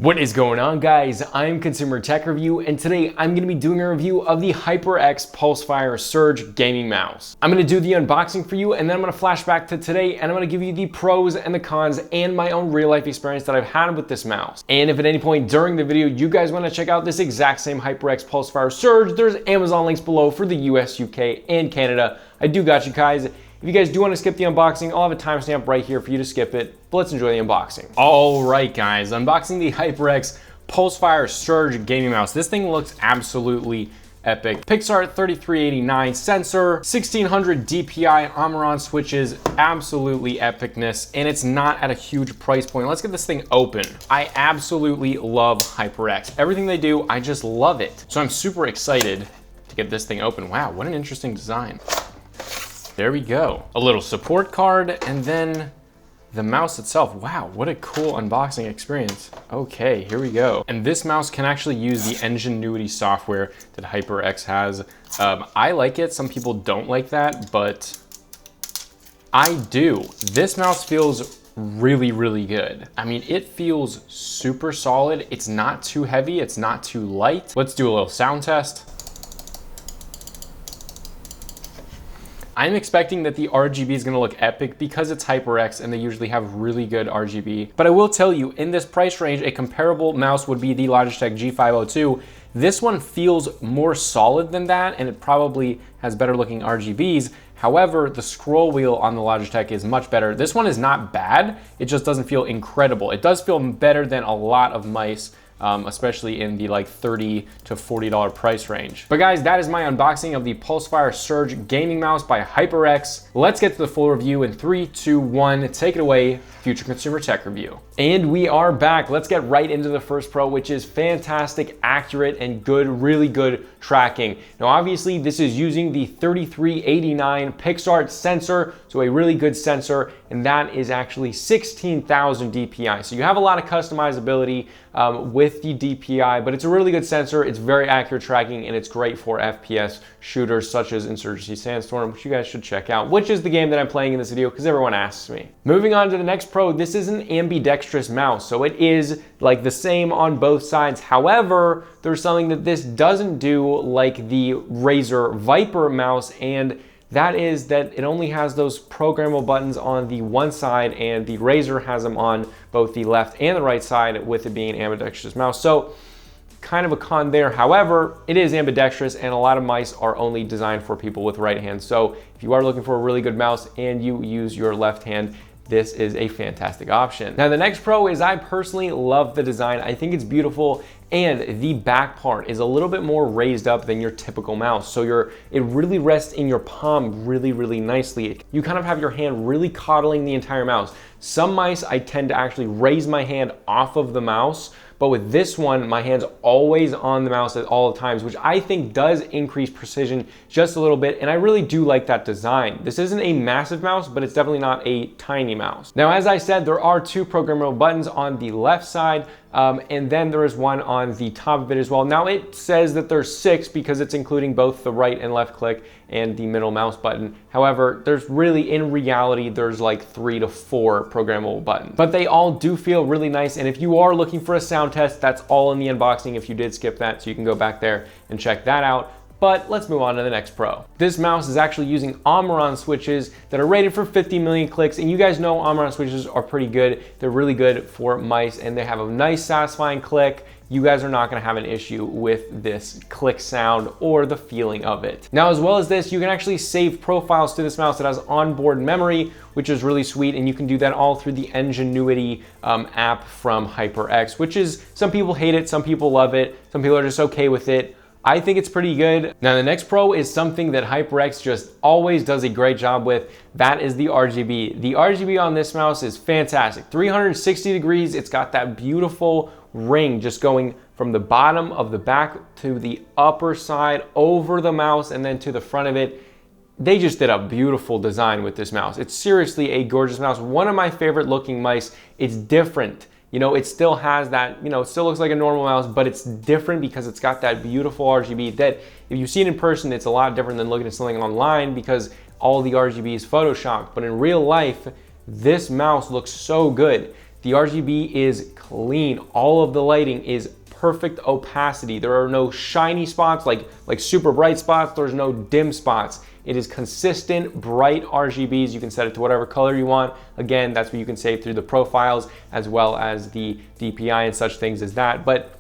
What is going on, guys? I'm Consumer Tech Review, and today I'm going to be doing a review of the HyperX Pulsefire Surge gaming mouse. I'm going to do the unboxing for you, and then I'm going to flash back to today, and I'm going to give you the pros and the cons and my own real life experience that I've had with this mouse. And if at any point during the video you guys want to check out this exact same HyperX Pulsefire Surge, there's Amazon links below for the US, UK, and Canada. I do got you guys. If you guys do want to skip the unboxing, I'll have a timestamp right here for you to skip it, but let's enjoy the unboxing. All right, guys, unboxing the HyperX Pulsefire Surge gaming mouse. This thing looks absolutely epic. Pixart 3389 sensor, 1600 DPI Omron switches, absolutely epicness, and it's not at a huge price point. Let's get this thing open. I absolutely love HyperX. Everything they do, I just love it. So I'm super excited to get this thing open. Wow, what an interesting design. There we go. A little support card, and then the mouse itself. Wow, what a cool unboxing experience. Okay, here we go. And this mouse can actually use the Ergonomic software that HyperX has. I like it. Some people don't like that, but I do. This mouse feels really, really good. I mean, it feels super solid. It's not too heavy. It's not too light. Let's do a little sound test. I'm expecting that the RGB is gonna look epic because it's HyperX and they usually have really good RGB. But I will tell you, in this price range, a comparable mouse would be the Logitech G502. This one feels more solid than that, and it probably has better looking RGBs. However, the scroll wheel on the Logitech is much better. This one is not bad, it just doesn't feel incredible. It does feel better than a lot of mice, especially in the like $30 to $40 price range. But guys, that is my unboxing of the Pulsefire Surge gaming mouse by HyperX. Let's get to the full review in 3, 2, 1. Take it away, Future Consumer Tech Review. And we are back. Let's get right into the first pro, which is fantastic, accurate, and good, really good tracking. Now, obviously, this is using the 3389 Pixart sensor, so a really good sensor, and that is actually 16,000 DPI. So you have a lot of customizability with the DPI, but it's a really good sensor. It's very accurate tracking, and it's great for FPS shooters such as Insurgency Sandstorm, which you guys should check out, which is the game that I'm playing in this video because everyone asks me. Moving on to the next pro, this is an ambidextrous mouse, so it is like the same on both sides. However, there's something that this doesn't do like the Razer Viper mouse, and that is that it only has those programmable buttons on the one side, and the Razer has them on both the left and the right side, with it being an ambidextrous mouse. So kind of a con there. However, it is ambidextrous, and a lot of mice are only designed for people with right hands. So if you are looking for a really good mouse and you use your left hand, this is a fantastic option. Now, the next pro is I personally love the design. I think it's beautiful, and the back part is a little bit more raised up than your typical mouse. So it really rests in your palm really, really nicely. You kind of have your hand really coddling the entire mouse. Some mice, I tend to actually raise my hand off of the mouse, but with this one, my hand's always on the mouse at all times, which I think does increase precision just a little bit, and I really do like that design. This isn't a massive mouse, but it's definitely not a tiny mouse. Now, as I said, there are 2 programmable buttons on the left side, and then there is one on the top of it as well. Now, it says that there's 6 because it's including both the right and left click and the middle mouse button. However, there's really, in reality, there's like 3 to 4 programmable buttons. But they all do feel really nice, and if you are looking for a sound test, that's all in the unboxing if you did skip that, so you can go back there and check that out. But let's move on to the next pro. This mouse is actually using Omron switches that are rated for 50 million clicks, and you guys know Omron switches are pretty good. They're really good for mice, and they have a nice satisfying click. You guys are not gonna have an issue with this click sound or the feeling of it. Now, as well as this, you can actually save profiles to this mouse that has onboard memory, which is really sweet, and you can do that all through the Ergonomic app from HyperX, which is, some people hate it, some people love it, some people are just okay with it. I think it's pretty good. Now, the next pro is something that HyperX just always does a great job with. That is the RGB. The RGB on this mouse is fantastic. 360 degrees, it's got that beautiful ring just going from the bottom of the back to the upper side, over the mouse, and then to the front of it. They just did a beautiful design with this mouse. It's seriously a gorgeous mouse. One of my favorite looking mice. It's different. You know, it still has that, you know, it still looks like a normal mouse, but it's different because it's got that beautiful RGB that if you see it in person, it's a lot different than looking at something online because all the RGB is photoshopped. But in real life, this mouse looks so good. The RGB is clean. All of the lighting is perfect opacity. There are no shiny spots like super bright spots. There's no dim spots. It is consistent, bright RGBs. You can set it to whatever color you want. Again, that's what you can save through the profiles as well as the DPI and such things as that. But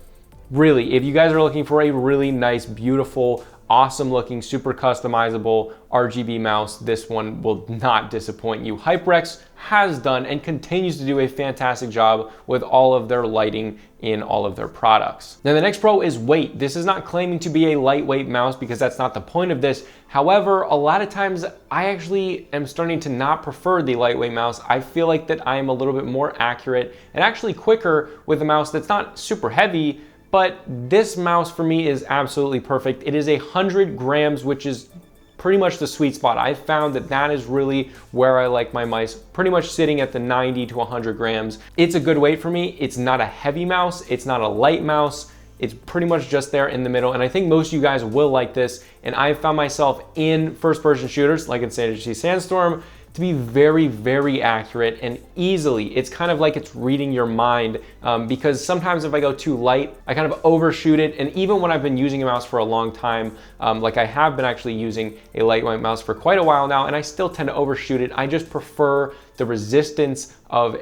really, if you guys are looking for a really nice, beautiful, awesome looking, super customizable RGB mouse, this one will not disappoint you. HyperX has done and continues to do a fantastic job with all of their lighting in all of their products. Now the next pro is weight. This is not claiming to be a lightweight mouse because that's not the point of this. However, a lot of times I actually am starting to not prefer the lightweight mouse. I feel like that I am a little bit more accurate and actually quicker with a mouse that's not super heavy. But this mouse for me is absolutely perfect. It is 100 grams, which is pretty much the sweet spot. I found that that is really where I like my mice, pretty much sitting at the 90 to 100 grams. It's a good weight for me. It's not a heavy mouse. It's not a light mouse. It's pretty much just there in the middle. And I think most of you guys will like this. And I found myself in first-person shooters, like in Sandstorm, to be very, very accurate and easily. It's kind of like it's reading your mind because sometimes if I go too light, I kind of overshoot it. And even when I've been using a mouse for a long time, like I have been actually using a lightweight mouse for quite a while now, and I still tend to overshoot it. I just prefer the resistance of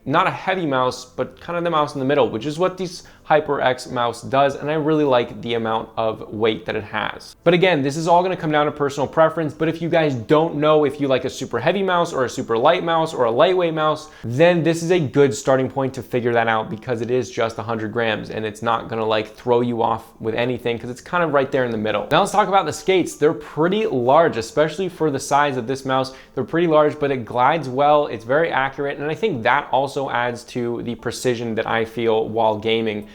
not a heavy mouse, but kind of the mouse in the middle, which is what this HyperX mouse does, and I really like the amount of weight that it has. But again, this is all gonna come down to personal preference, but if you guys don't know if you like a super heavy mouse or a super light mouse or a lightweight mouse, then this is a good starting point to figure that out because it is just 100 grams and it's not gonna like throw you off with anything because it's kind of right there in the middle. Now let's talk about the skates. They're pretty large, especially for the size of this mouse. They're pretty large, but it glides well, it's very accurate, and I think that also adds to the precision that I feel while gaming.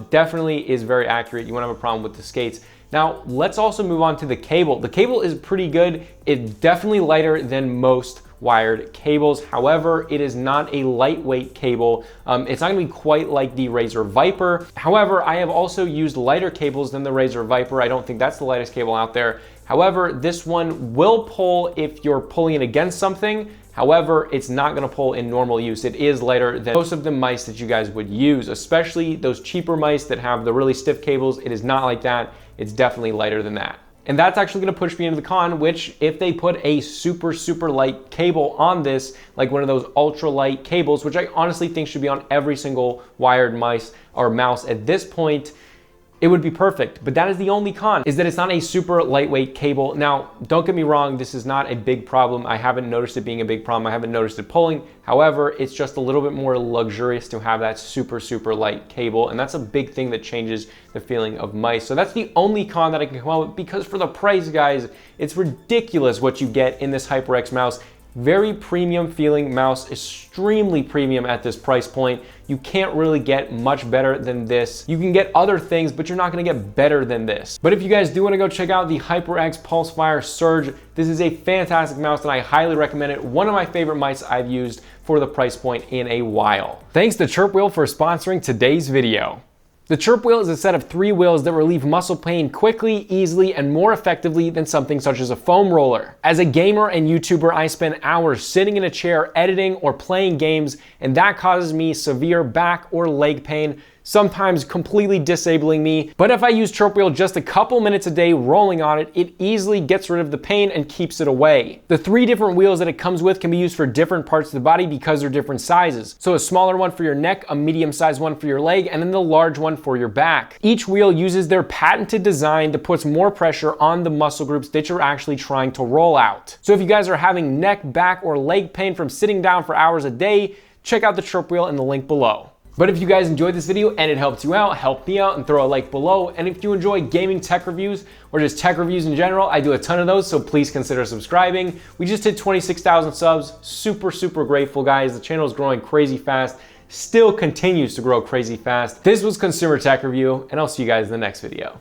Definitely is very accurate. You won't have a problem with the skates. Now, let's also move on to the cable. The cable is pretty good. It's definitely lighter than most wired cables. However, it is not a lightweight cable. It's not gonna be quite like the Razer Viper. However, I have also used lighter cables than the Razer Viper. I don't think that's the lightest cable out there. However, this one will pull if you're pulling it against something. However, it's not gonna pull in normal use. It is lighter than most of the mice that you guys would use, especially those cheaper mice that have the really stiff cables. It is not like that. It's definitely lighter than that. And that's actually gonna push me into the con, which if they put a super, super light cable on this, like one of those ultra light cables, which I honestly think should be on every single wired mice or mouse at this point, it would be perfect. But that is the only con, is that it's not a super lightweight cable. Now, don't get me wrong, this is not a big problem. I haven't noticed it being a big problem. I haven't noticed it pulling. However, it's just a little bit more luxurious to have that super, super light cable. And that's a big thing that changes the feeling of mice. So that's the only con that I can come up with, because for the price, guys, it's ridiculous what you get in this HyperX mouse. Very premium feeling mouse, extremely premium at this price point. You can't really get much better than this. You can get other things, but you're not gonna get better than this. But if you guys do wanna go check out the HyperX Pulsefire Surge, this is a fantastic mouse and I highly recommend it. One of my favorite mice I've used for the price point in a while. Thanks to Chirp Wheel for sponsoring today's video. The Chirp Wheel is a set of 3 wheels that relieve muscle pain quickly, easily, and more effectively than something such as a foam roller. As a gamer and YouTuber, I spend hours sitting in a chair editing or playing games, and that causes me severe back or leg pain, sometimes completely disabling me. But if I use Chirp Wheel just a couple minutes a day rolling on it, it easily gets rid of the pain and keeps it away. The 3 different wheels that it comes with can be used for different parts of the body because they're different sizes. So a smaller one for your neck, a medium-sized one for your leg, and then the large one for your back. Each wheel uses their patented design that puts more pressure on the muscle groups that you're actually trying to roll out. So if you guys are having neck, back, or leg pain from sitting down for hours a day, check out the Chirp Wheel in the link below. But if you guys enjoyed this video and it helped you out, help me out and throw a like below. And if you enjoy gaming tech reviews or just tech reviews in general, I do a ton of those, so please consider subscribing. We just hit 26,000 subs. Super, super grateful, guys. The channel is growing crazy fast, still continues to grow crazy fast. This was Consumer Tech Review, and I'll see you guys in the next video.